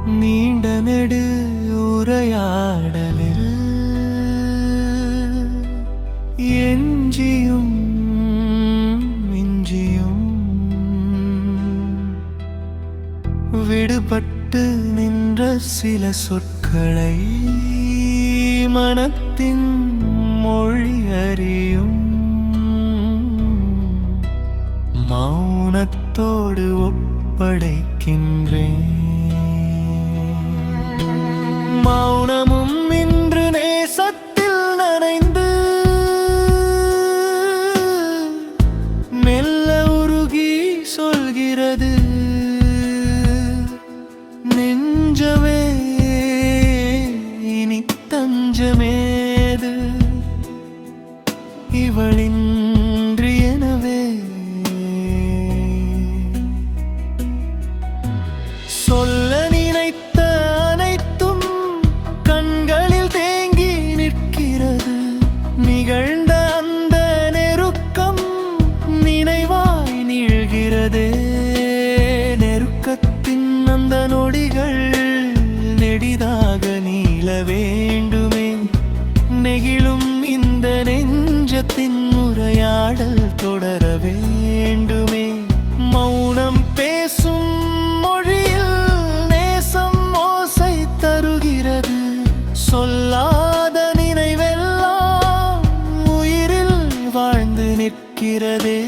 நீண்ட நெடு உரையாடலில் எஞ்சியும் மிஞ்சியும் விடுபட்டு நின்ற சில சொற்களை மனத்தின் மொழி அறியும் மௌனத்தோடு ஒப்படைக்கின்றேன். மௌனமும் இன்று நேசத்தில் நனைந்து மெல்ல உருகி சொல்கிறது, நெஞ்சமே இனி தஞ்சமேது இவளின்றி எனவே. சொல்ல நினைத்த அனைத்தும் கண்களில் தேங்கி நிற்கிறது. நிகழ்ந்த அந்த நெருக்கம் நினைவாய் நீள்கிறது. நெருக்கத்தின் அந்த நொடிகள் நெடிதாக நீள வேண்டுமே. நெகிழும் இந்த நெஞ்சத்தின் உரையாடல் தொடர வேண்டுமே. மௌனம் பேசும் மொழியில் நேசம் ஓசை தருகிறது. சொல்லாத நினைவெல்லாம் உயிரில் வாழ்ந்து நிற்கிறதே.